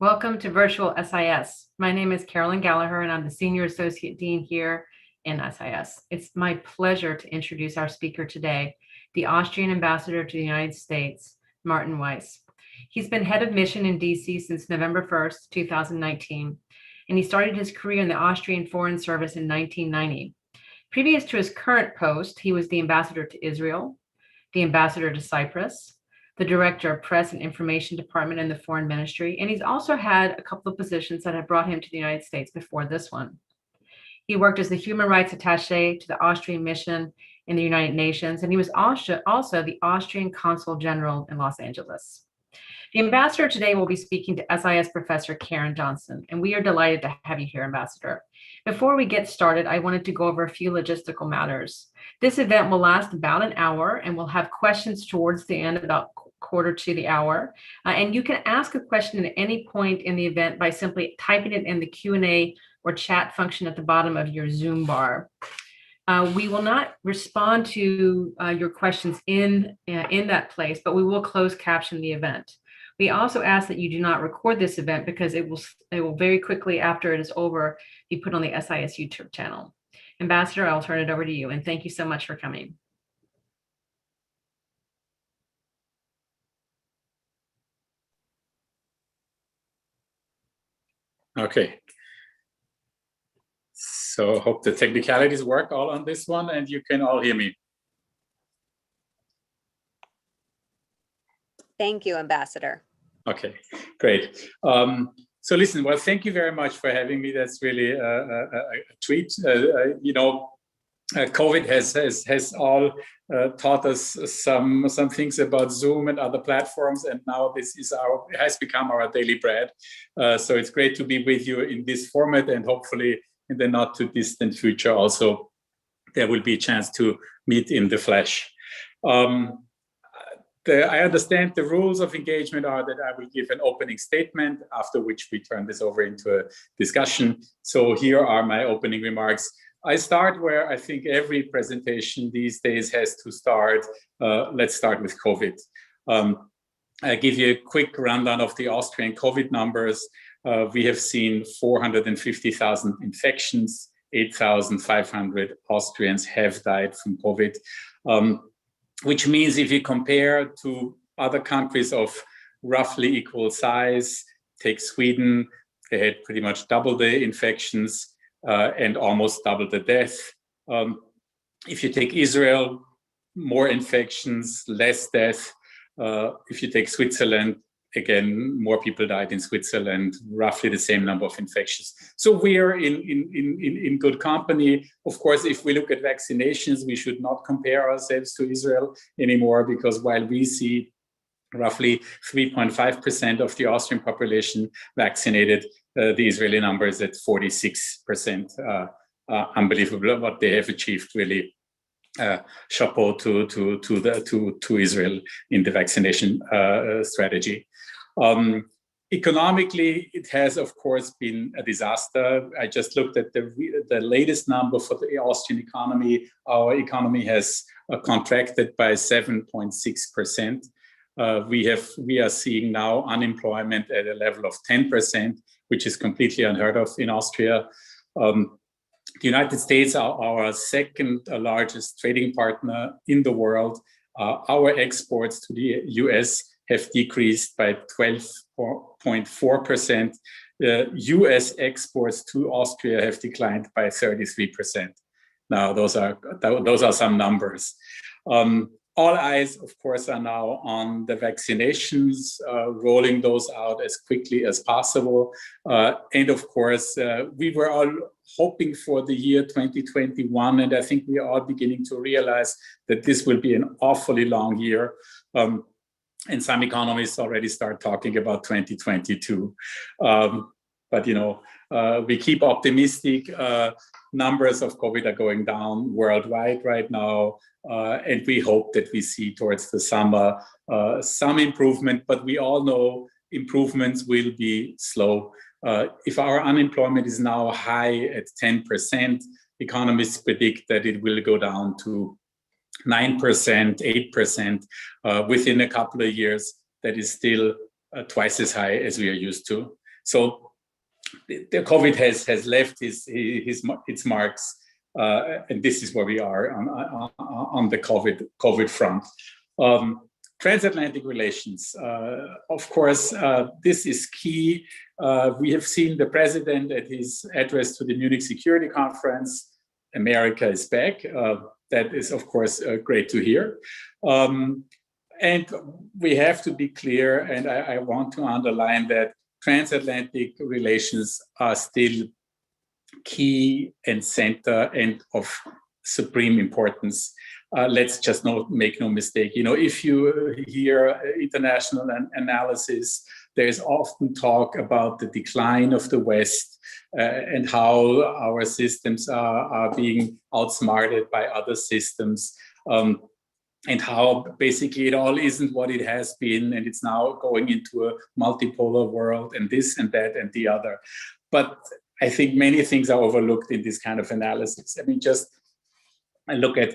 Welcome to Virtual SIS. My name is Carolyn Gallagher, and I'm the Senior Associate Dean here in SIS. It's my pleasure to introduce our speaker today, the Austrian Ambassador to the United States, Martin Weiss. He's been head of mission in DC since November 1st, 2019, and he started his career in the Austrian Foreign Service in 1990. Previous to his current post, he was the ambassador to Israel, the ambassador to Cyprus, the Director of Press and Information Department in the Foreign Ministry, and he's also had a couple of positions that have brought him to the United States before this one. He worked as the Human Rights Attaché to the Austrian Mission in the United Nations, and he was also the Austrian Consul General in Los Angeles. The ambassador today will be speaking to SIS Professor Karin Johnston, and we are delighted to have you here, Ambassador. Before we get started, I wanted to go over a few logistical matters. This event will last about an hour, and we'll have questions towards the end, about quarter to the hour. And you can ask a question at any point in the event by simply typing it in the Q&A or chat function at the bottom of your Zoom bar. We will not respond to your questions in that place, but we will close caption the event. We also ask that you do not record this event because it will very quickly after it is over be put on the SIS YouTube channel. Ambassador, I'll turn it over to you, and thank you so much for coming. Okay. So hope the technicalities work all on this one and you can all hear me. Thank you, Ambassador. Okay, great. So listen, well, thank you very much for having me. That's really a treat. COVID has all taught us some things about Zoom and other platforms, and now this has become our daily bread. So it's great to be with you in this format, and hopefully in the not too distant future also there will be a chance to meet in the flesh. I understand the rules of engagement are that I will give an opening statement, after which we turn this over into a discussion. So here are my opening remarks. I start where I think every presentation these days has to start. Let's start with COVID. I give you a quick rundown of the Austrian COVID numbers. We have seen 450,000 infections, 8,500 Austrians have died from COVID, which means if you compare to other countries of roughly equal size, take Sweden, they had pretty much double the infections, and almost double the death. If you take Israel, more infections, less death. If you take Switzerland, again, more people died in Switzerland, roughly the same number of infections. So we are in good company. Of course, if we look at vaccinations, we should not compare ourselves to Israel anymore, because while we see roughly 3.5% of the Austrian population vaccinated, the Israeli number is at 46%. Unbelievable what they have achieved, really. Chapeau to Israel in the vaccination strategy. Economically, it has, of course, been a disaster. I just looked at the latest number for the Austrian economy. Our economy has contracted by 7.6%. We are seeing now unemployment at a level of 10%, which is completely unheard of in Austria. The United States are our second largest trading partner in the world. Our exports to the US have decreased by 12.4%. US exports to Austria have declined by 33%. Now, those are some numbers. All eyes, of course, are now on the vaccinations, rolling those out as quickly as possible. And of course, we were all hoping for the year 2021, and I think we are all beginning to realize that this will be an awfully long year. And some economists already start talking about 2022. But, we keep optimistic. Numbers of COVID are going down worldwide right now. And we hope that we see towards the summer some improvement, but we all know improvements will be slow. If our unemployment is now high at 10%, economists predict that it will go down to 9%, 8% within a couple of years. That is still twice as high as we are used to. So the COVID has left its marks, and this is where we are on the COVID front. Transatlantic relations, of course, this is key. We have seen the president at his address to the Munich Security Conference. America is back. That is, of course, great to hear. And we have to be clear, and I want to underline that transatlantic relations are still key and center and of supreme importance. Let's just make no mistake. You know, if you hear international analysis, there's often talk about the decline of the West and how our systems are being outsmarted by other systems. And how basically it all isn't what it has been, and it's now going into a multipolar world and this and that and the other. But I think many things are overlooked in this kind of analysis. I mean, just look at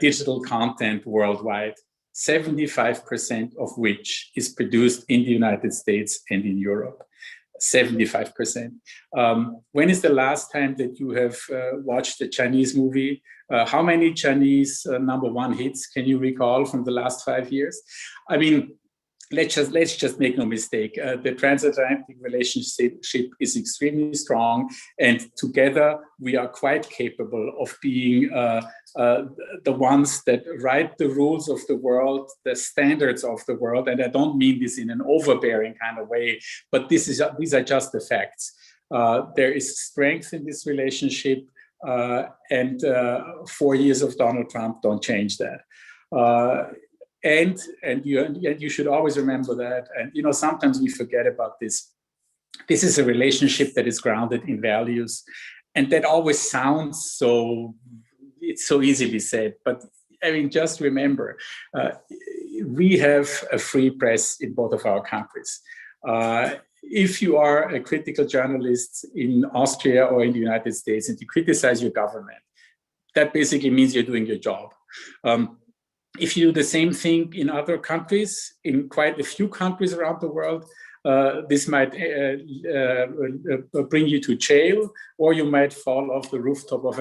digital content worldwide, 75% of which is produced in the United States and in Europe. 75%. When is the last time that you have watched a Chinese movie? How many Chinese #1 hits can you recall from the last 5 years? I mean, let's just make no mistake. The transatlantic relationship is extremely strong, and together we are quite capable of being the ones that write the rules of the world, the standards of the world. And I don't mean this in an overbearing kind of way, but these are just the facts. There is strength in this relationship, and 4 years of Donald Trump don't change that. And you should always remember that. And you know, sometimes we forget about this. This is a relationship that is grounded in values, and that always sounds so. It's so easily said, but I mean, just remember, we have a free press in both of our countries. If you are a critical journalist in Austria or in the United States and you criticize your government, that basically means you're doing your job. If you do the same thing in other countries, in quite a few countries around the world, this might bring you to jail, or you might fall off the rooftop of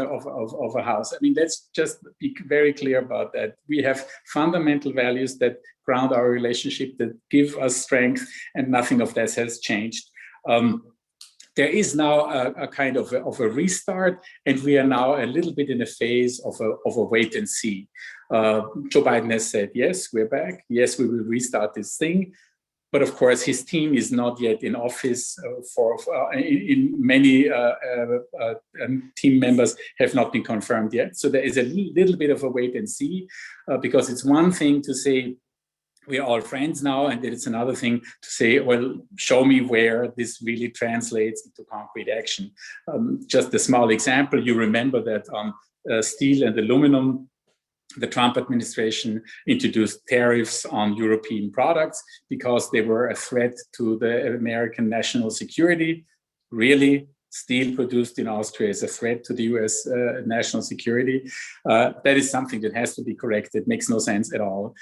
a house. I mean, let's just be very clear about that. We have fundamental values that ground our relationship, that give us strength, and nothing of that has changed. There is now a kind of a restart, and we are now a little bit in a phase of a wait and see. Joe Biden has said, yes, we're back. Yes, we will restart this thing. But of course, his team is not yet in office. In many team members have not been confirmed yet. So there is a little bit of a wait and see, because it's one thing to say we are all friends now, and it's another thing to say, well, show me where this really translates into concrete action. Just a small example, you remember that on steel and aluminum, the Trump administration introduced tariffs on European products because they were a threat to the American national security. Really, steel produced in Austria is a threat to the US national security. That is something that has to be corrected. Makes no sense at all.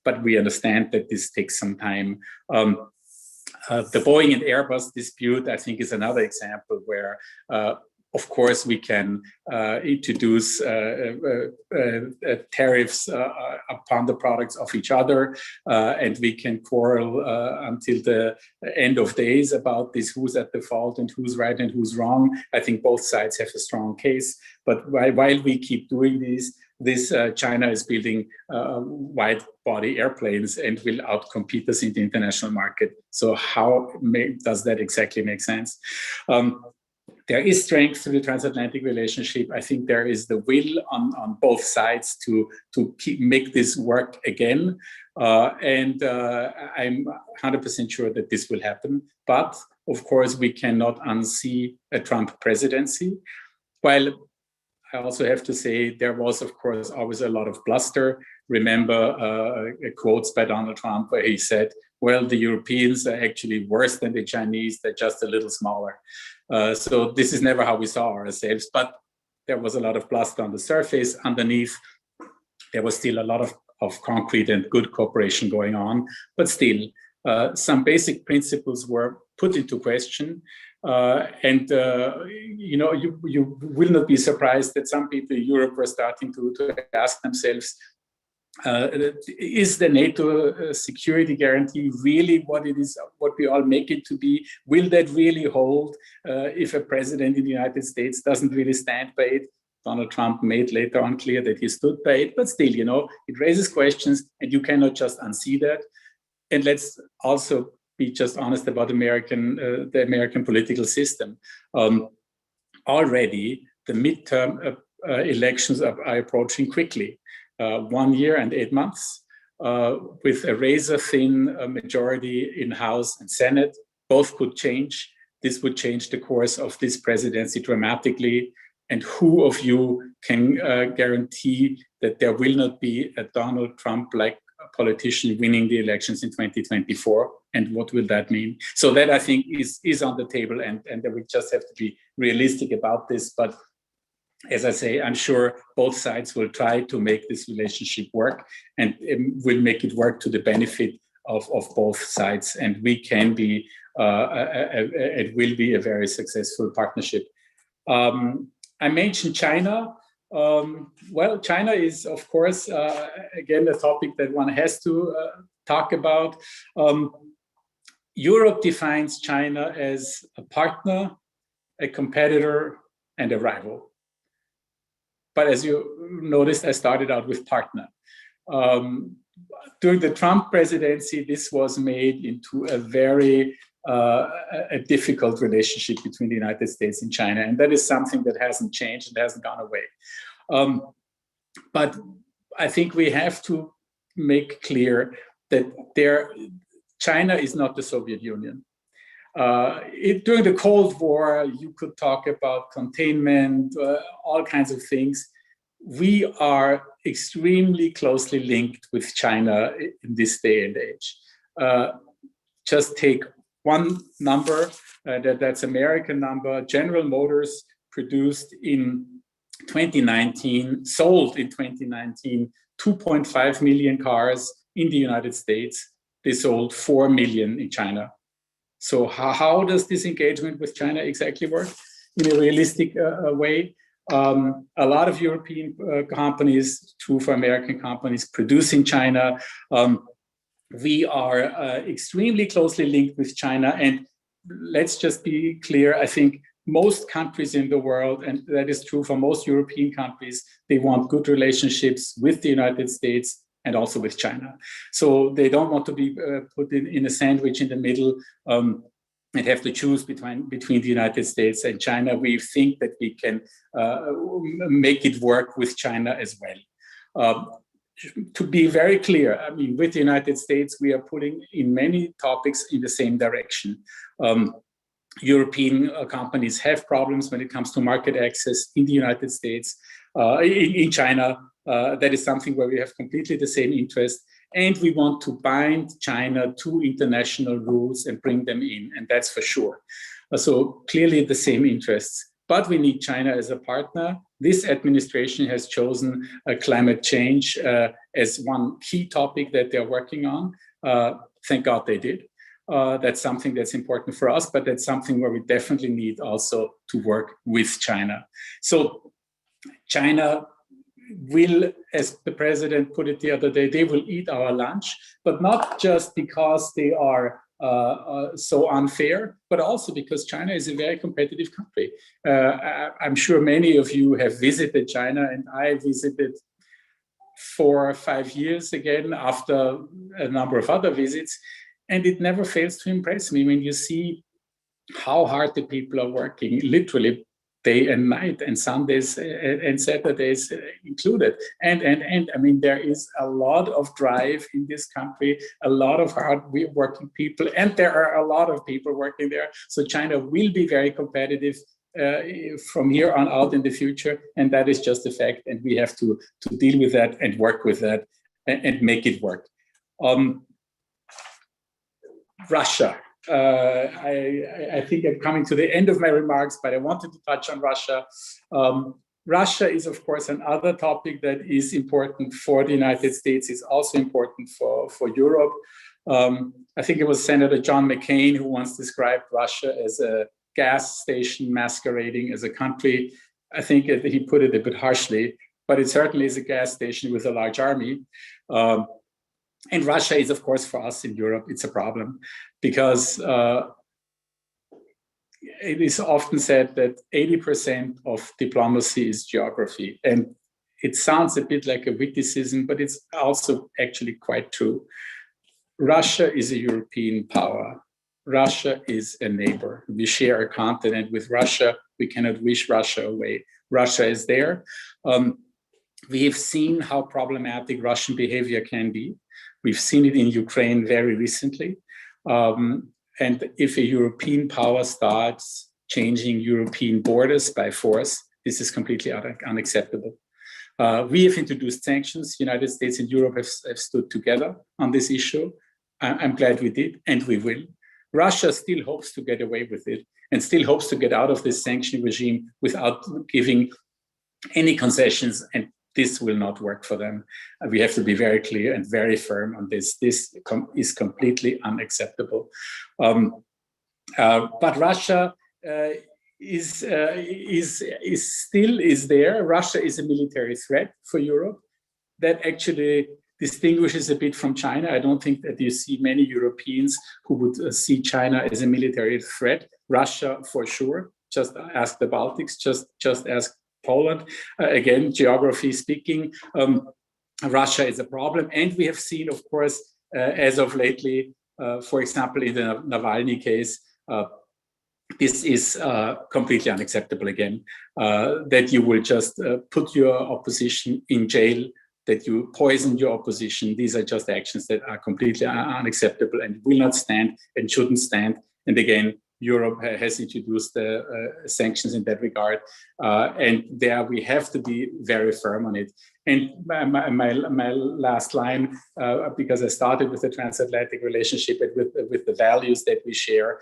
But we understand that this takes some time. The Boeing and Airbus dispute, I think, is another example where of course, we can introduce tariffs upon the products of each other, and we can quarrel until the end of days about this, who's at the fault and who's right and who's wrong. I think both sides have a strong case. But while we keep doing this, China is building wide-body airplanes and will outcompete us in the international market. So how does that exactly make sense? There is strength to the transatlantic relationship. I think there is the will on both sides to make this work again. And I'm 100% sure that this will happen. But of course, we cannot unsee a Trump presidency. While I also have to say there was, of course, always a lot of bluster. Remember quotes by Donald Trump where he said, well, the Europeans are actually worse than the Chinese. They're just a little smaller. So this is never how we saw ourselves, but there was a lot of bluster on the surface. Underneath, there was still a lot of concrete and good cooperation going on, but still some basic principles were put into question. You will not be surprised that some people in Europe were starting to ask themselves, is the NATO security guarantee really what it is, what we all make it to be? Will that really hold if a president in the United States doesn't really stand by it? Donald Trump made later on clear that he stood by it, but still, it raises questions, and you cannot just unsee that. And let's also be just honest about the American political system. Already, the midterm elections are approaching quickly. 1 year and 8 months, with a razor-thin majority in House and Senate. Both could change. This would change the course of this presidency dramatically. And who of you can guarantee that there will not be a Donald Trump-like politician winning the elections in 2024? And what will that mean? So that, I think, is on the table, and we just have to be realistic about this. But as I say, I'm sure both sides will try to make this relationship work, and will make it work to the benefit of both sides. And we can be, it will be a very successful partnership. I mentioned China. Well, China is, of course, again, a topic that one has to talk about. Europe defines China as a partner, a competitor, and a rival. But as you noticed, I started out with partner. During the Trump presidency, this was made into a very a difficult relationship between the United States and China. And that is something that hasn't changed and hasn't gone away. But I think we have to make clear that China is not the Soviet Union. During the Cold War, you could talk about containment, all kinds of things. We are extremely closely linked with China in this day and age. Just take one number, that's American number. General Motors produced in 2019, sold in 2019, 2.5 million cars in the United States. They sold 4 million in China. So how does this engagement with China exactly work in a realistic way? A lot of European companies, true for American companies, produce in China. We are extremely closely linked with China. And let's just be clear, I think most countries in the world, and that is true for most European countries, they want good relationships with the United States and also with China. So they don't want to be put in a sandwich in the middle and have to choose between the United States and China. We think that we can make it work with China as well. To be very clear, I mean, with the United States, we are putting in many topics in the same direction. European companies have problems when it comes to market access in the United States, in China. That is something where we have completely the same interest. And we want to bind China to international rules and bring them in, and that's for sure. So clearly the same interests. But we need China as a partner. This administration has chosen climate change as one key topic that they're working on. Thank God they did. That's something that's important for us, but that's something where we definitely need also to work with China. So China will, as the president put it the other day, they will eat our lunch, but not just because they are so unfair, but also because China is a very competitive country. I'm sure many of you have visited China, and I visited 4 or 5 years again after a number of other visits, and it never fails to impress me when you see how hard the people are working, literally day and night, and Sundays and Saturdays included. And I mean, there is a lot of drive in this country, a lot of hard working people, and there are a lot of people working there. So China will be very competitive from here on out in the future, and that is just a fact. And we have to deal with that and work with that and make it work. Russia. I think I'm coming to the end of my remarks, but I wanted to touch on Russia. Russia is, of course, another topic that is important for the United States, is also important for Europe. I think it was Senator John McCain who once described Russia as a gas station masquerading as a country. I think he put it a bit harshly, but it certainly is a gas station with a large army. And Russia is, of course, for us in Europe, it's a problem because it is often said that 80% of diplomacy is geography. And it sounds a bit like a witticism, but it's also actually quite true. Russia is a European power. Russia is a neighbor. We share a continent with Russia. We cannot wish Russia away. Russia is there. We have seen how problematic Russian behavior can be. We've seen it in Ukraine very recently. And if a European power starts changing European borders by force, this is completely unacceptable. We have introduced sanctions. The United States and Europe have stood together on this issue. I'm glad we did, and we will. Russia still hopes to get away with it and still hopes to get out of this sanction regime without giving any concessions, and this will not work for them. We have to be very clear and very firm on this. This is completely unacceptable. But Russia is there. Russia is a military threat for Europe. That actually distinguishes a bit from China. I don't think that you see many Europeans who would see China as a military threat. Russia, for sure. Just ask the Baltics, just ask Poland. Again, geography speaking, Russia is a problem. And we have seen, of course, as of lately, for example, in the Navalny case, this is completely unacceptable again, that you will just put your opposition in jail, that you poison your opposition. These are just actions that are completely unacceptable and will not stand and shouldn't stand. And again, Europe has introduced sanctions in that regard. And there we have to be very firm on it. And my last line, because I started with the transatlantic relationship and with the values that we share.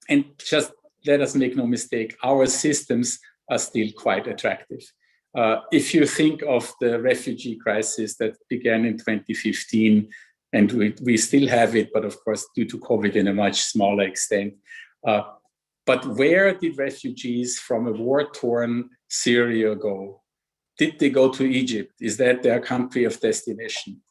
And just let us make no mistake, our systems are still quite attractive. If you think of the refugee crisis that began in 2015, and we still have it, but of course, due to COVID in a much smaller extent. But where did refugees from a war-torn Syria go? Did they go to Egypt? Is that their country of destination?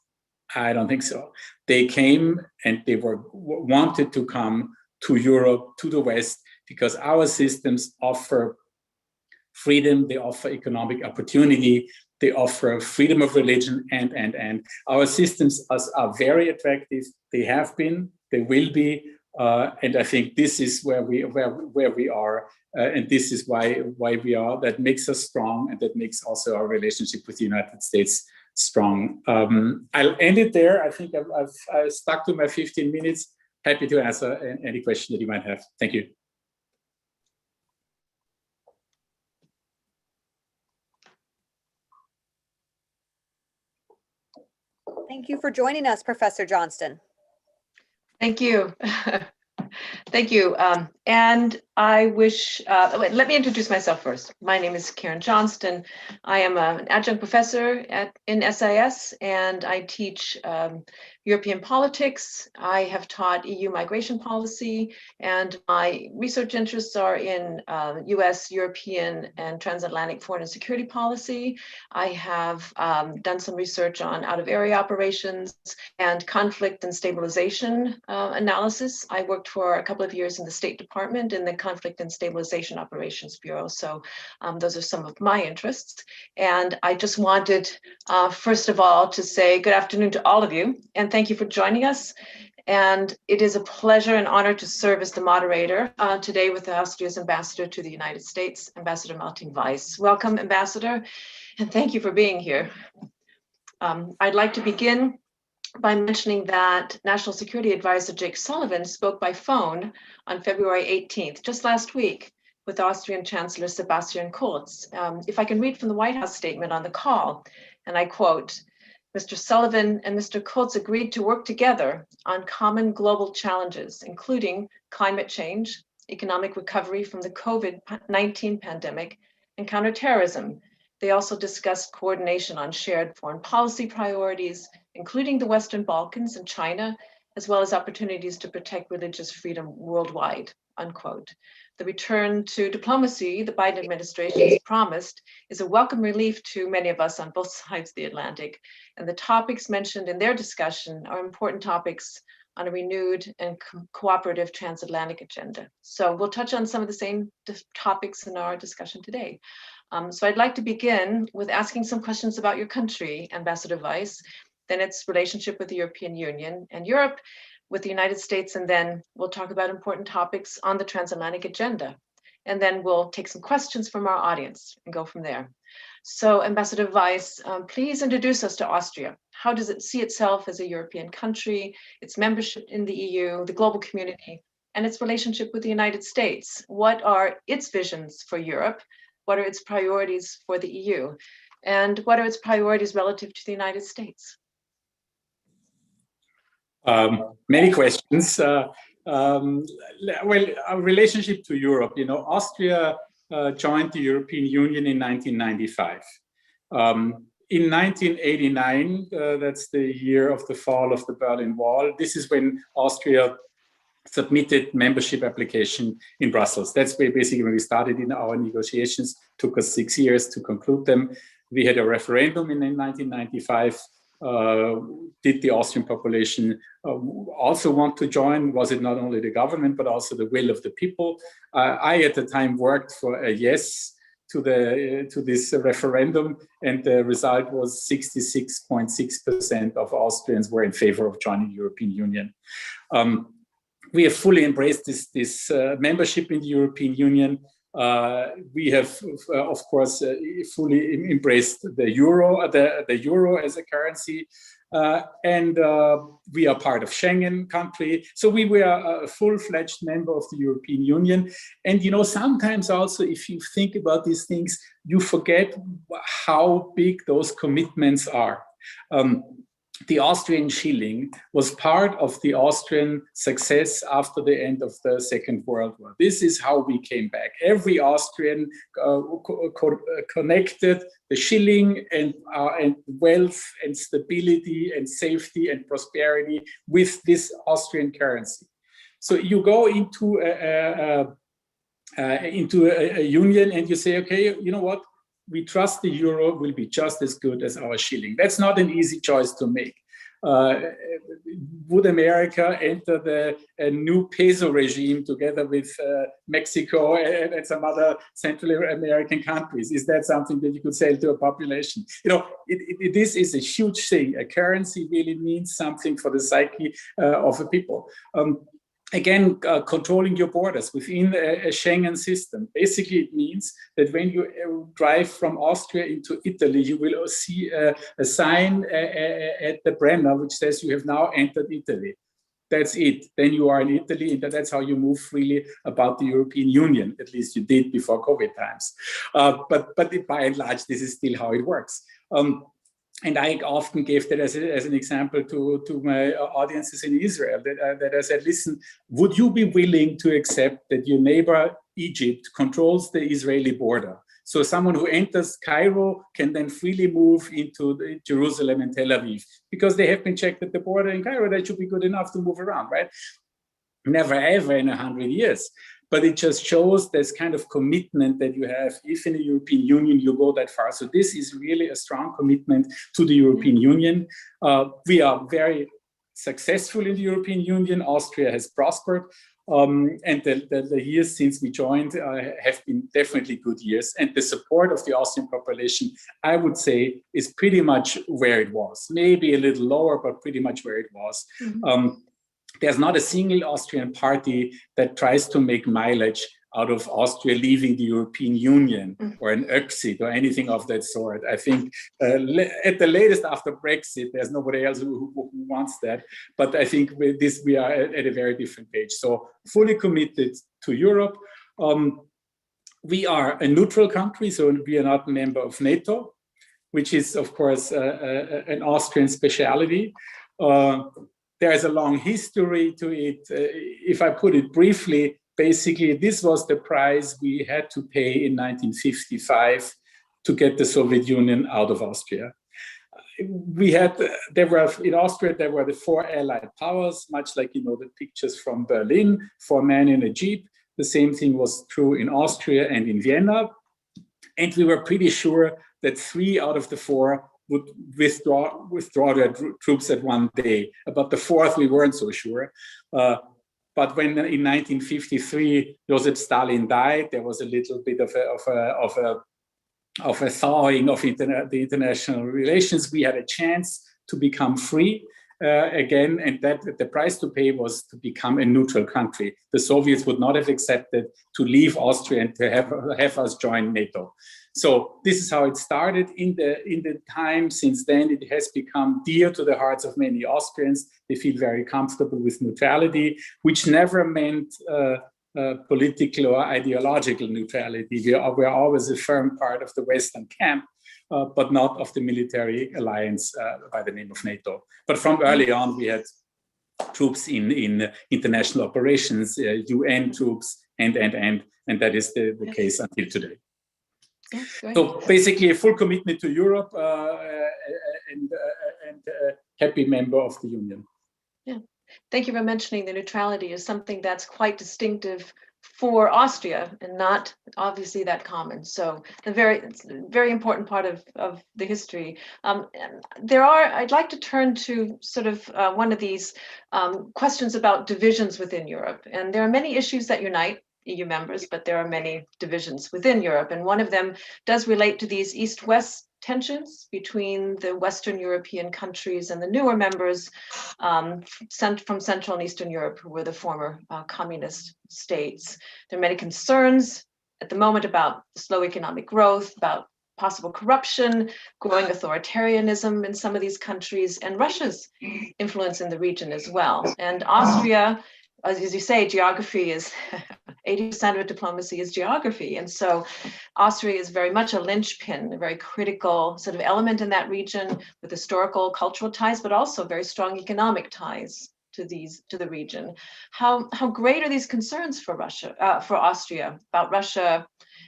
I don't think so. They came and they wanted to come to Europe, to the West, because our systems offer freedom, they offer economic opportunity, they offer freedom of religion, and our systems are very attractive. They have been, they will be, and I think this is where we are, and this is why we are. That makes us strong, and that makes also our relationship with the United States strong. I'll end it there. I think I've stuck to my 15 minutes. Happy to answer any question that you might have. Thank you. Thank you for joining us, Professor Johnston. Thank you. Thank you. And I wish, let me introduce myself first. My name is Karin Johnston. I am an adjunct professor in SIS, and I teach European politics. I have taught EU migration policy, and my research interests are in US, European, and transatlantic foreign and security policy. I have done some research on out-of-area operations and conflict and stabilization analysis. I worked for a couple of years in the State Department in the Conflict and Stabilization Operations Bureau. So those are some of my interests. And I just wanted, first of all, to say good afternoon to all of you, and thank you for joining us. And it is a pleasure and honor to serve as the moderator today with Austria's ambassador to the United States, Ambassador Martin Weiss. Welcome, Ambassador, and thank you for being here. I'd like to begin by mentioning that National Security Advisor Jake Sullivan spoke by phone on February 18th, just last week, with Austrian Chancellor Sebastian Kurz. If I can read from the White House statement on the call, and I quote, Mr. Sullivan and Mr. Kurz agreed to work together on common global challenges, including climate change, economic recovery from the COVID-19 pandemic, and counterterrorism. They also discussed coordination on shared foreign policy priorities, including the Western Balkans and China, as well as opportunities to protect religious freedom worldwide, unquote. The return to diplomacy the Biden administration has promised is a welcome relief to many of us on both sides of the Atlantic. And the topics mentioned in their discussion are important topics on a renewed and cooperative transatlantic agenda. So we'll touch on some of the same topics in our discussion today. So I'd like to begin with asking some questions about your country, Ambassador Weiss, then its relationship with the European Union and Europe, with the United States, and then we'll talk about important topics on the transatlantic agenda. And then we'll take some questions from our audience and go from there. So Ambassador Weiss, please introduce us to Austria. How does it see itself as a European country, its membership in the EU, the global community, and its relationship with the United States? What are its visions for Europe? What are its priorities for the EU? And what are its priorities relative to the United States? Many questions. Well, our relationship to Europe, Austria joined the European Union in 1995. In 1989, that's the year of the fall of the Berlin Wall. This is when Austria submitted membership application in Brussels. That's where basically when we started in our negotiations. Took us 6 years to conclude them. We had a referendum in 1995. Did the Austrian population also want to join? Was it not only the government, but also the will of the people? I, at the time, worked for a yes to this referendum, and the result was 66.6% of Austrians were in favor of joining the European Union. We have fully embraced this membership in the European Union. We have, of course, fully embraced the euro, the euro as a currency, and we are part of Schengen country. So we were a full-fledged member of the European Union. And sometimes also, if you think about these things, you forget how big those commitments are. The Austrian shilling was part of the Austrian success after the end of the Second World War. This is how we came back. Every Austrian connected the shilling and wealth and stability and safety and prosperity with this Austrian currency. So you go into a union and you say, okay, you know what? We trust the euro will be just as good as our shilling. That's not an easy choice to make. Would America enter a new peso regime together with Mexico and some other Central American countries? Is that something that you could sell to a population? This is a huge thing. A currency really means something for the psyche of a people. Again, controlling your borders within a Schengen system. Basically, it means that when you drive from Austria into Italy, you will see a sign at the Brenner which says you have now entered Italy. That's it. Then you are in Italy, and that's how you move freely about the European Union. At least you did before COVID times. But by and large, this is still how it works. And I often gave that as an example to my audiences in Israel, that I said, listen, would you be willing to accept that your neighbor, Egypt, controls the Israeli border? So someone who enters Cairo can then freely move into Jerusalem and Tel Aviv, because they have been checked at the border in Cairo. That should be good enough to move around, right? Never ever in 100 years. But it just shows this kind of commitment that you have. If in the European Union you go that far. So this is really a strong commitment to the European Union. We are very successful in the European Union. Austria has prospered. And the years since we joined have been definitely good years. And the support of the Austrian population, I would say, is pretty much where it was. Maybe a little lower, but pretty much where it was. Mm-hmm. There's not a single Austrian party that tries to make mileage out of Austria leaving the European Union or an exit or anything of that sort. I think at the latest after Brexit, there's nobody else who wants that. But I think with this, we are at a very different page. So fully committed to Europe. We are a neutral country, so we are not a member of NATO, which is, of course, an Austrian speciality. There's a long history to it. If I put it briefly, basically, this was the price we had to pay in 1955 to get the Soviet Union out of Austria. in Austria, there were the four allied powers, much like, the pictures from Berlin, four men in a jeep. The same thing was true in Austria and in Vienna. And we were pretty sure that 3 out of the 4 would withdraw their troops at one day. About the 4th, we weren't so sure. But when in 1953, Joseph Stalin died, there was a little bit of a thawing of the international relations. We had a chance to become free again, and that the price to pay was to become a neutral country. The Soviets would not have accepted to leave Austria and to have us join NATO. So this is how it started. In the time since then, it has become dear to the hearts of many Austrians. They feel very comfortable with neutrality, which never meant political or ideological neutrality. We're always a firm part of the Western camp, but not of the military alliance by the name of NATO. But from early on, we had troops in international operations, UN troops, and that is the case until today. So basically a full commitment to Europe and a happy member of the Union. Yeah, thank you for mentioning the neutrality is something that's quite distinctive for Austria and not obviously that common. So it's a very important part of the history. I'd like to turn to sort of one of these questions about divisions within Europe. And there are many issues that unite EU members, but there are many divisions within Europe. And one of them does relate to these East-West tensions between the Western European countries and the newer members from Central and Eastern Europe, who were the former communist states. There are many concerns at the moment about slow economic growth, about possible corruption, growing authoritarianism in some of these countries, and Russia's influence in the region as well. And Austria, as you say, geography is 80% of diplomacy is geography. And so Austria is very much a linchpin, a very critical sort of element in that region with historical, cultural ties, but also very strong economic ties to the region. How great are these concerns for Austria, about Russia,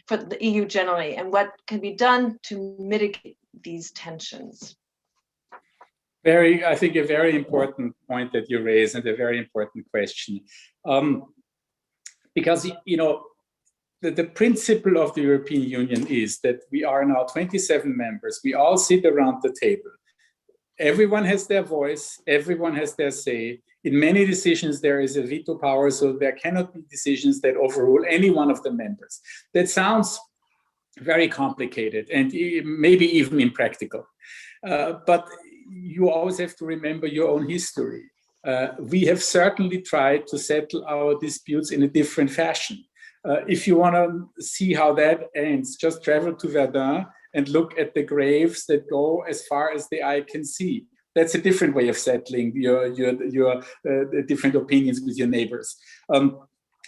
for the EU generally, and what can be done to mitigate these tensions? I think a very important point that you raise, and a very important question. Because, the principle of the European Union is that we are now 27 members. We all sit around the table. Everyone has their voice. Everyone has their say. In many decisions, there is a veto power, so there cannot be decisions that overrule any one of the members. That sounds very complicated and maybe even impractical. But you always have to remember your own history. We have certainly tried to settle our disputes in a different fashion. If you want to see how that ends, just travel to Verdun and look at the graves that go as far as the eye can see. That's a different way of settling your different opinions with your neighbors.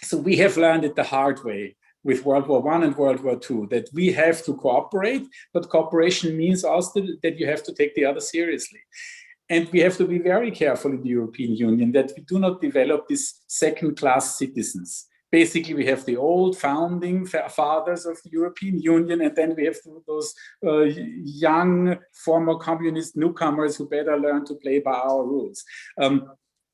So we have learned it the hard way with World War I and World War II, that we have to cooperate, but cooperation means also that you have to take the other seriously. And we have to be very careful in the European Union that we do not develop these second-class citizens. Basically, we have the old founding fathers of the European Union, and then we have those young former communist newcomers who better learn to play by our rules.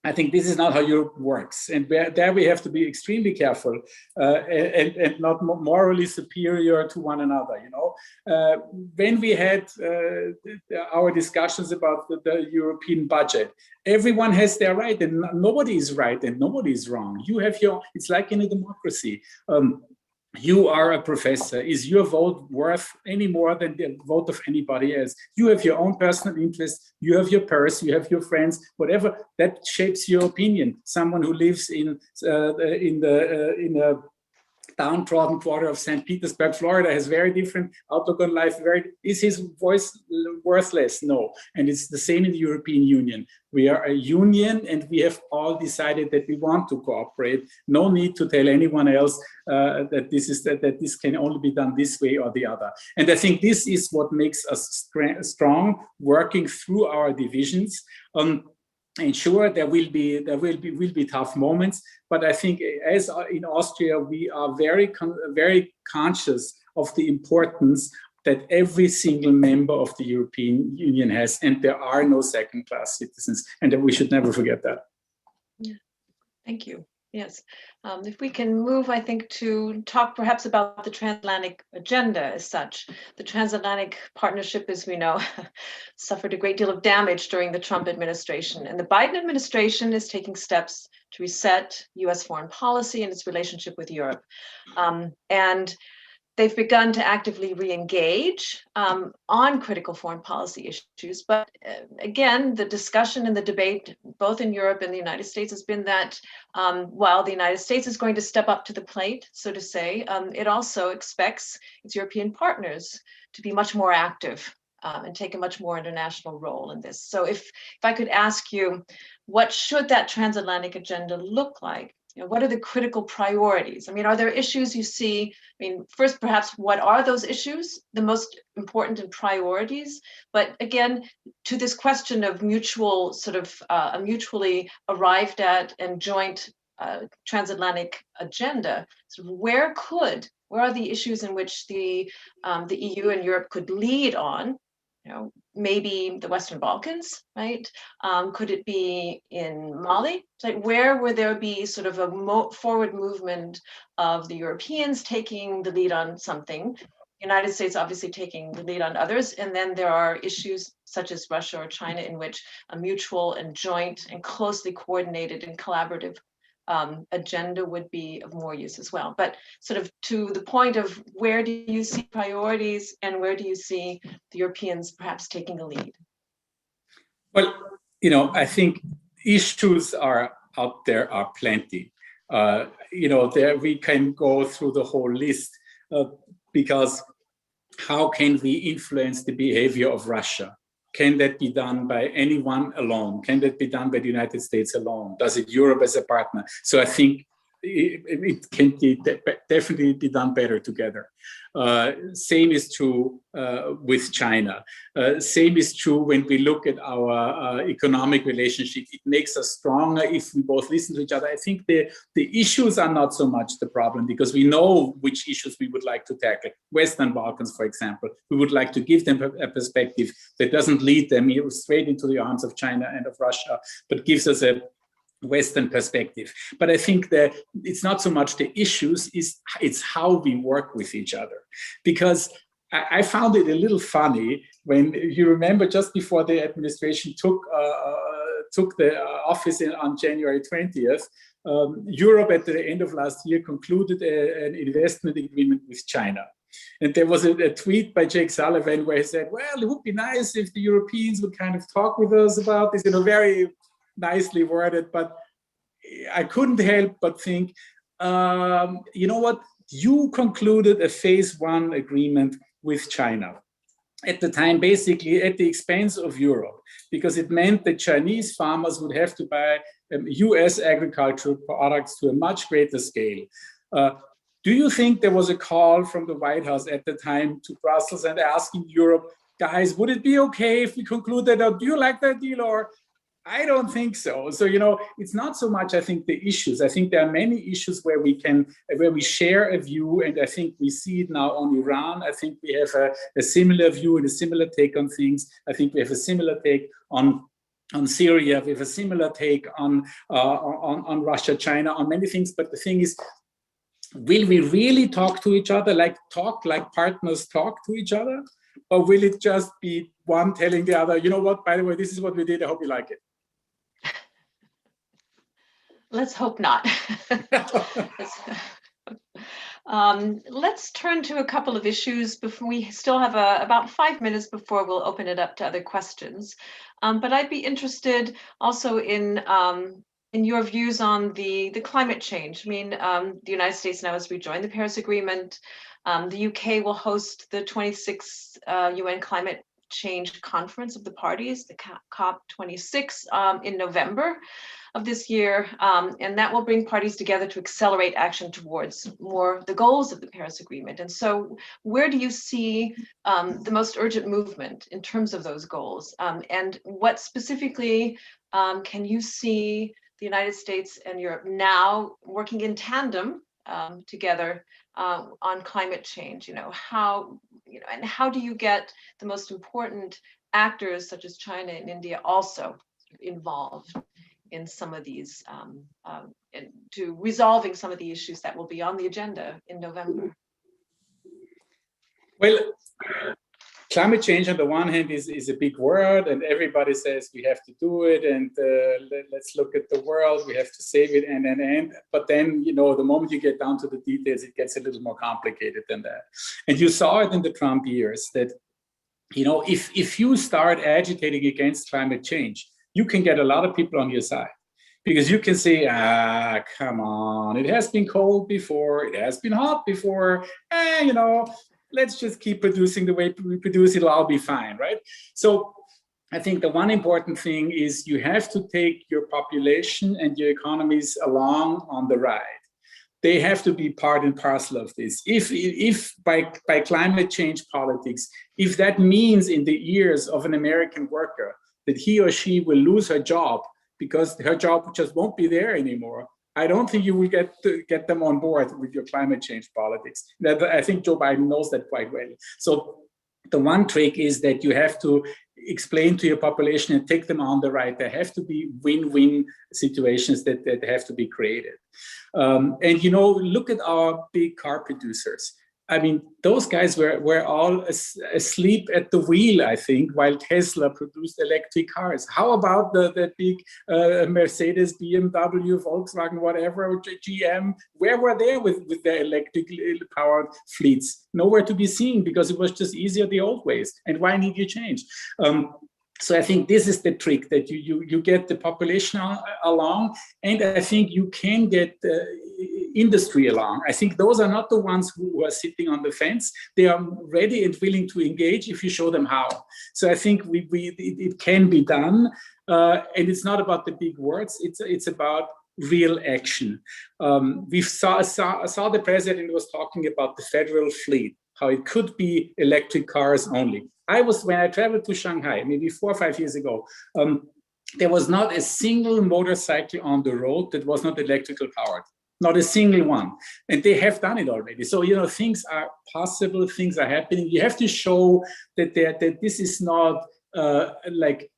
I think this is not how Europe works. And there we have to be extremely careful and not morally superior to one another. When we had our discussions about the European budget, everyone has their right and nobody is right and nobody is wrong. You have it's like in a democracy. You are a professor. Is your vote worth any more than the vote of anybody else? You have your own personal interest. You have your purse. You have your friends. Whatever that shapes your opinion. Someone who lives in a downtrodden quarter of St. Petersburg, Florida, has very different outlook on life. Is his voice worthless? No. And it's the same in the European Union. We are a union, and we have all decided that we want to cooperate. No need to tell anyone else that this can only be done this way or the other. And I think this is what makes us strong, working through our divisions. And sure, there will be tough moments, but I think as in Austria, we are very conscious of the importance that every single member of the European Union has, and there are no second-class citizens, and that we should never forget that. Yeah. Thank you. Yes. If we can move, I think, to talk perhaps about the transatlantic agenda as such. The transatlantic partnership, as we know, suffered a great deal of damage during the Trump administration. And the Biden administration is taking steps to reset US foreign policy and its relationship with Europe. And they've begun to actively re-engage on critical foreign policy issues. But again, the discussion and the debate, both in Europe and the United States, has been that while the United States is going to step up to the plate, so to say, it also expects its European partners to be much more active and take a much more international role in this. So if I could ask you, what should that transatlantic agenda look like? What are the critical priorities? I mean, are there issues you see? I mean, first, perhaps, what are those issues, the most important and priorities? But again, to this question of mutual sort of a mutually arrived at and joint transatlantic agenda, sort of where are the issues in which the EU and Europe could lead on? Maybe the Western Balkans, right? Could it be in Mali? Like, where would there be sort of a forward movement of the Europeans taking the lead on something, United States obviously taking the lead on others, and then there are issues such as Russia or China in which a mutual and joint and closely coordinated and collaborative agenda would be of more use as well. But sort of to the point of, where do you see priorities and where do you see the Europeans perhaps taking the lead? Well, I think issues are out there are plenty. There we can go through the whole list because how can we influence the behavior of Russia? Can that be done by anyone alone? Can that be done by the United States alone? Does it Europe as a partner? So I think it can definitely be done better together. Same is true with China. Same is true when we look at our economic relationship. It makes us stronger if we both listen to each other. I think the issues are not so much the problem, because we know which issues we would like to tackle. Western Balkans, for example, we would like to give them a perspective that doesn't lead them straight into the arms of China and of Russia, but gives us a Western perspective. But I think that it's not so much the issues, it's how we work with each other. Because I found it a little funny when you remember just before the administration took the office on January 20th, Europe at the end of last year concluded an investment agreement with China. And there was a tweet by Jake Sullivan where he said, well, it would be nice if the Europeans would kind of talk with us about this, very nicely worded, but I couldn't help but think, you know what? You concluded a phase one agreement with China at the time, basically at the expense of Europe, because it meant that Chinese farmers would have to buy US agricultural products to a much greater scale. Do you think there was a call from the White House at the time to Brussels and asking Europe, guys, would it be okay if we conclude that? Or do you like that deal? Or I don't think so. So, it's not so much, I think, the issues. I think there are many issues where we share a view, and I think we see it now on Iran. I think we have a similar view and a similar take on things. I think we have a similar take on Syria. We have a similar take on Russia, China, on many things. But the thing is, will we really talk to each other, like partners talk to each other? Or will it just be one telling the other, you know what, by the way, this is what we did, I hope you like it? Let's hope not. Let's turn to a couple of issues before we still have about 5 minutes before we'll open it up to other questions. But I'd be interested also in your views on the climate change. I mean, the United States now has rejoined the Paris Agreement. The UK will host the 26th UN Climate Change Conference of the Parties, the COP26, in November of this year, and that will bring parties together to accelerate action towards the goals of the Paris Agreement. And so where do you see the most urgent movement in terms of those goals? And what specifically can you see the United States and Europe now working in tandem together on climate change. And how do you get the most important actors such as China and India also involved in some of these, to resolving some of the issues that will be on the agenda in November? Well, climate change on the one hand is a big word, and everybody says we have to do it, and let's look at the world, we have to save it, and. But then, the moment you get down to the details, it gets a little more complicated than that. And you saw it in the Trump years that, if you start agitating against climate change, you can get a lot of people on your side. Because you can say, come on, it has been cold before, it has been hot before, let's just keep producing the way we produce, it'll all be fine, right? So I think the one important thing is you have to take your population and your economies along on the ride. They have to be part and parcel of this. If by climate change politics, if that means in the ears of an American worker that he or she will lose her job because her job just won't be there anymore, I don't think you will get them on board with your climate change politics. I think Joe Biden knows that quite well. So the one trick is that you have to explain to your population and take them on the ride. There have to be win-win situations that have to be created. And look at our big car producers. I mean, those guys were all asleep at the wheel, I think, while Tesla produced electric cars. How about the big Mercedes, BMW, Volkswagen, whatever, GM? Where were they with their electrically powered fleets? Nowhere to be seen, because it was just easier the old ways. And why need you change? So I think this is the trick, that you get the population along, and I think you can get industry along. I think those are not the ones who are sitting on the fence. They are ready and willing to engage if you show them how. So I think it can be done, and it's not about the big words. It's about real action. We saw the president was talking about the federal fleet, how it could be electric cars only. When I traveled to Shanghai, maybe 4 or 5 years ago, there was not a single motorcycle on the road that was not electrical powered. Not a single one. And they have done it already. So, things are possible, things are happening. You have to show that this is not like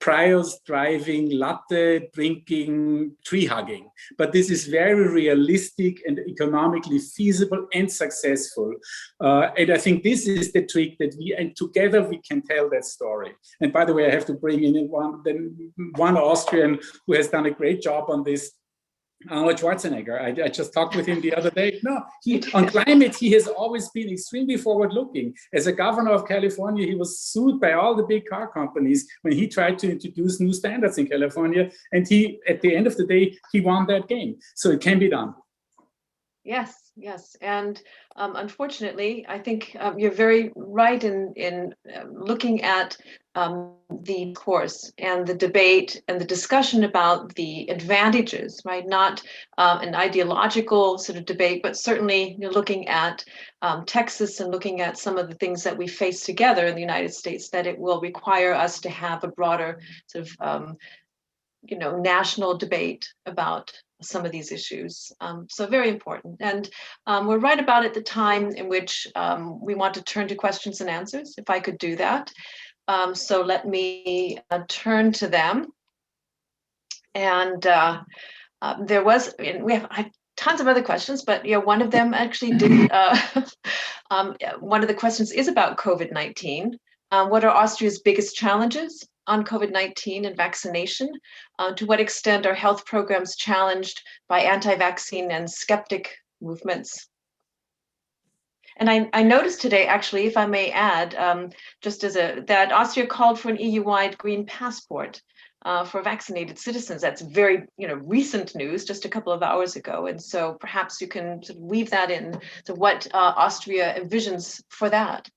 Prius driving, latte drinking, tree hugging. But this is very realistic and economically feasible and successful. And I think this is the trick and together we can tell that story. And by the way, I have to bring in one Austrian who has done a great job on this, Arnold Schwarzenegger. I just talked with him the other day. No, on climate, he has always been extremely forward-looking. As a governor of California, he was sued by all the big car companies when he tried to introduce new standards in California. And at the end of the day, he won that game. So it can be done. Yes. And unfortunately, I think you're very right in looking at the course and the debate and the discussion about the advantages, right? Not an ideological sort of debate, but certainly you're looking at Texas and looking at some of the things that we face together in the United States, that it will require us to have a broader sort of national debate about some of these issues. So very important. And we're right about at the time in which we want to turn to questions and answers, if I could do that. So let me turn to them. And we have tons of other questions, but one of them actually did, one of the questions is about COVID-19. What are Austria's biggest challenges on COVID-19 and vaccination? To what extent are health programs challenged by anti-vaccine and skeptic movements? And I noticed today, actually, if I may add, that Austria called for an EU-wide green passport for vaccinated citizens. That's very, recent news, just a couple of hours ago. And so perhaps you can sort of weave that in to what Austria envisions for that.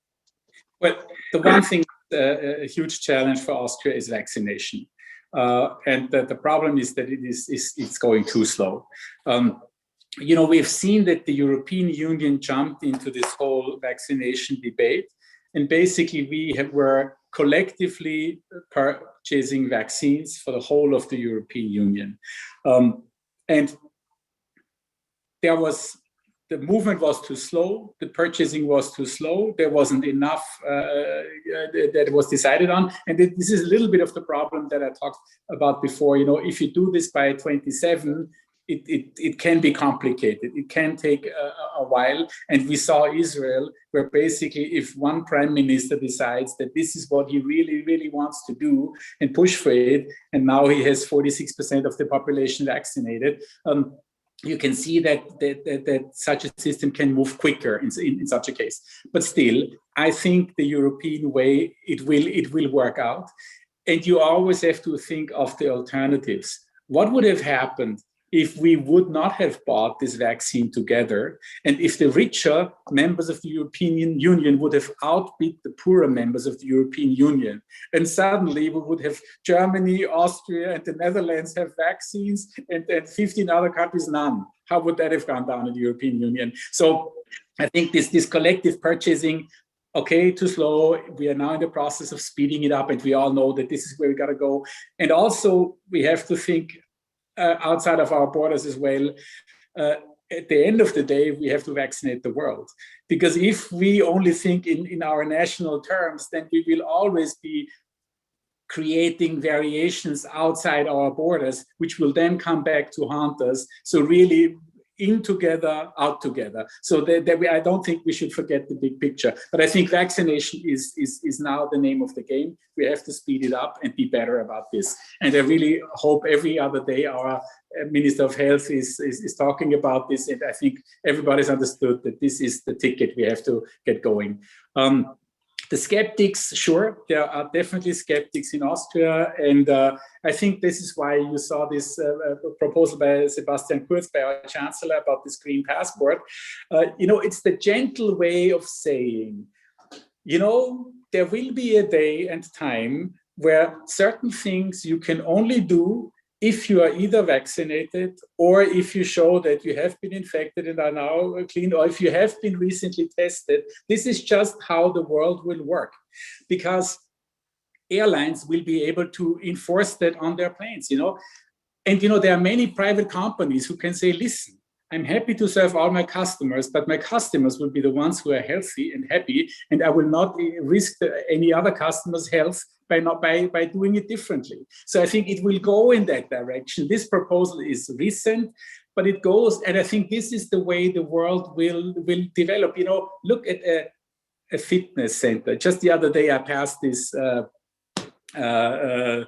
Well, the one thing, a huge challenge for Austria is vaccination. And the problem is that it's going too slow. We've seen that the European Union jumped into this whole vaccination debate. And basically, were collectively purchasing vaccines for the whole of the European Union. And there was the movement was too slow, the purchasing was too slow, there wasn't enough that was decided on. And this is a little bit of the problem that I talked about before. You know, if you do this by 27, it can be complicated. It can take a while. And we saw Israel, where basically if one prime minister decides that this is what he really, really wants to do and push for it, and now he has 46% of the population vaccinated, you can see that such a system can move quicker in such a case. But still, I think the European way, it will work out. And you always have to think of the alternatives. What would have happened if we would not have bought this vaccine together, and if the richer members of the European Union would have outbid the poorer members of the European Union? And suddenly we would have Germany, Austria, and the Netherlands have vaccines, and 15 other countries none. How would that have gone down in the European Union? So I think this collective purchasing, okay, too slow. We are now in the process of speeding it up, and we all know that this is where we got to go. And also we have to think outside of our borders as well. At the end of the day, we have to vaccinate the world. Because if we only think in our national terms, then we will always be creating variations outside our borders, which will then come back to haunt us. So really, in together, out together. So I don't think we should forget the big picture. But I think vaccination is now the name of the game. We have to speed it up and be better about this. And I really hope every other day our Minister of Health is talking about this. And I think everybody's understood that this is the ticket we have to get going. The skeptics, sure, there are definitely skeptics in Austria. And I think this is why you saw this proposal by Sebastian Kurz, by our Chancellor, about this green passport. It's the gentle way of saying, there will be a day and time where certain things you can only do if you are either vaccinated or if you show that you have been infected and are now clean, or if you have been recently tested. This is just how the world will work, because airlines will be able to enforce that on their planes, And, there are many private companies who can say, listen, I'm happy to serve all my customers, but my customers will be the ones who are healthy and happy, and I will not risk any other customer's health by doing it differently. So I think it will go in that direction. This proposal is recent, but it goes, and I think this is the way the world will develop. Look at a fitness center. Just the other day, I passed this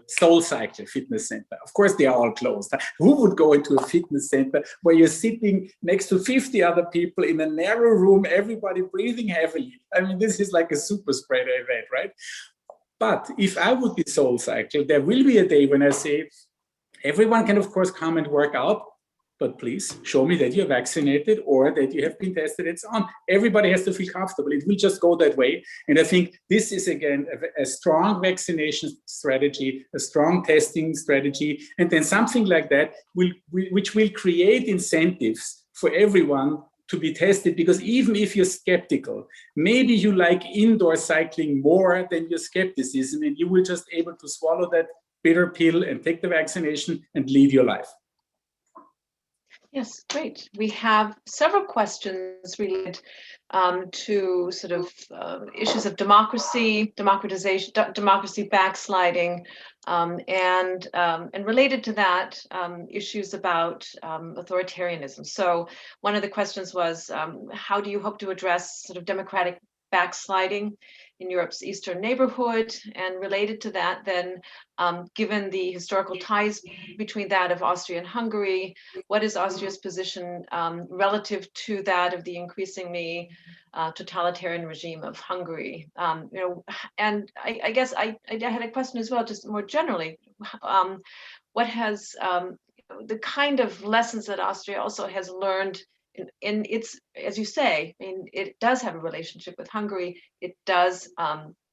Soul Cycle fitness center. Of course, they are all closed. Who would go into a fitness center where you're sitting next to 50 other people in a narrow room, everybody breathing heavily? I mean, this is like a super spreader event, right? But if I would be Soul Cycle, there will be a day when I say, everyone can, of course, come and work out, but please show me that you're vaccinated or that you have been tested and so on. Everybody has to feel comfortable. It will just go that way. And I think this is, again, a strong vaccination strategy, a strong testing strategy, and then something like that which will create incentives for everyone to be tested, because even if you're skeptical, maybe you like indoor cycling more than your skepticism, and you will just able to swallow that bitter pill and take the vaccination and lead your life. Yes, great. We have several questions related to sort of issues of democracy, democratization, democracy backsliding, and related to that, issues about authoritarianism. So one of the questions was, how do you hope to address sort of democratic backsliding in Europe's eastern neighborhood? And related to that, then, given the historical ties between that of Austria and Hungary, what is Austria's position relative to that of the increasingly totalitarian regime of Hungary? And I guess I had a question as well, just more generally, what has the kind of lessons that Austria also has learned in its, as you say, I mean, it does have a relationship with Hungary. It does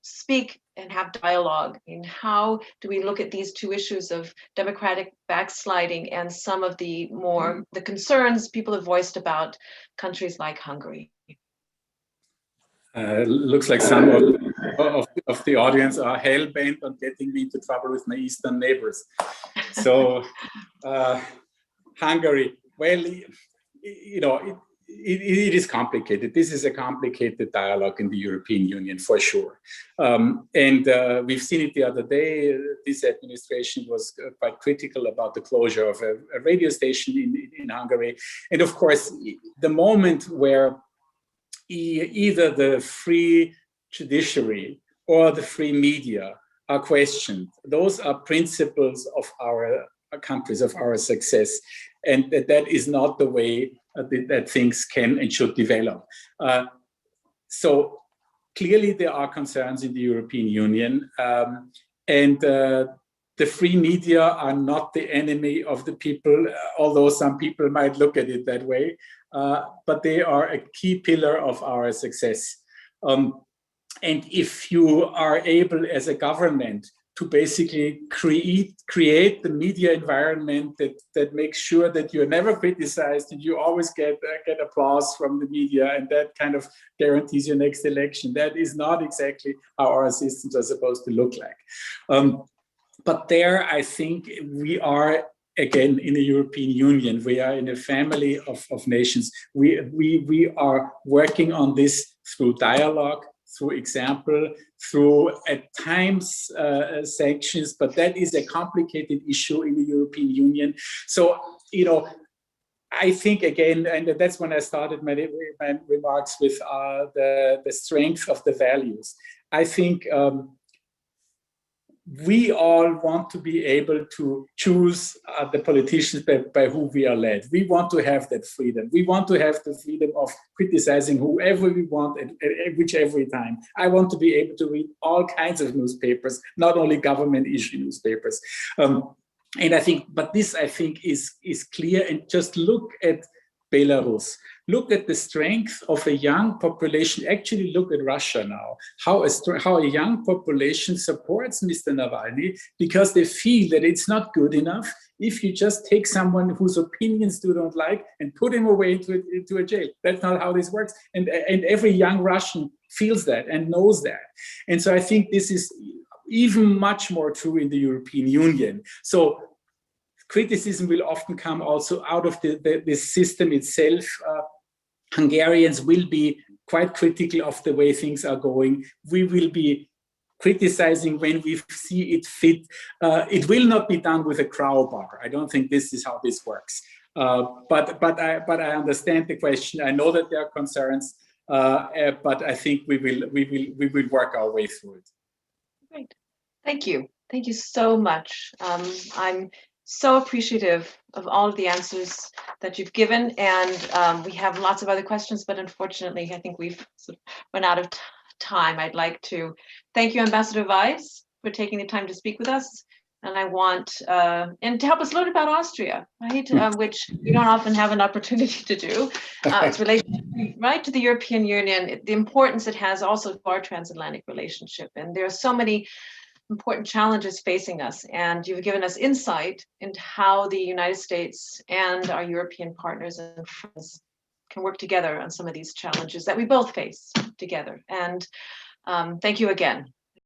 speak and have dialogue. I mean, how do we look at these two issues of democratic backsliding and some of the more the concerns people have voiced about countries like Hungary? Looks like some of the audience are hell-bent on getting me into trouble with my eastern neighbors. So Hungary, well, it is complicated. This is a complicated dialogue in the European Union for sure. And we've seen it the other day. This administration was quite critical about the closure of a radio station in Hungary. And of course, the moment where either the free judiciary or the free media are questioned, those are principles of our countries, of our success. And that is not the way that things can and should develop. So clearly there are concerns in the European Union, and the free media are not the enemy of the people, although some people might look at it that way, but they are a key pillar of our success. And if you are able as a government to basically create the media environment that makes sure that you're never criticized and you always get applause from the media, and that kind of guarantees your next election. That is not exactly how our systems are supposed to look like. But there, I think we are, again, in the European Union, we are in a family of nations. We are working on this through dialogue, through example, through at times sanctions, but that is a complicated issue in the European Union. So, I think again, and that's when I started my remarks with the strength of the values. I think we all want to be able to choose the politicians by who we are led. We want to have that freedom. We want to have the freedom of criticizing whoever we want at whichever time. I want to be able to read all kinds of newspapers, not only government issue newspapers. And I think, but this I think is clear. And just look at Belarus. Look at the strength of a young population. Actually, look at Russia now. How a young population supports Mr. Navalny, because they feel that it's not good enough if you just take someone whose opinions you don't like and put him away into a jail. That's not how this works. And every young Russian feels that and knows that. And so I think this is even much more true in the European Union. So criticism will often come also out of the system itself. Hungarians will be quite critical of the way things are going. We will be criticizing when we see it fit. It will not be done with a crowbar. I don't think this is how this works. But I understand the question. I know that there are concerns, but I think we will work our way through it. Great, thank you so much. I'm so appreciative of all of the answers that you've given, and we have lots of other questions, but unfortunately, I think we've sort of run out of time. I'd like to thank you, Ambassador Weiss, for taking the time to speak with us, and I want and to help us learn about Austria, right? Which we don't often have an opportunity to do. Its relation, right, to the European Union, the importance it has also to our transatlantic relationship, and there are so many important challenges facing us, and you've given us insight into how the United States and our European partners and friends can work together on some of these challenges that we both face together. And thank you again.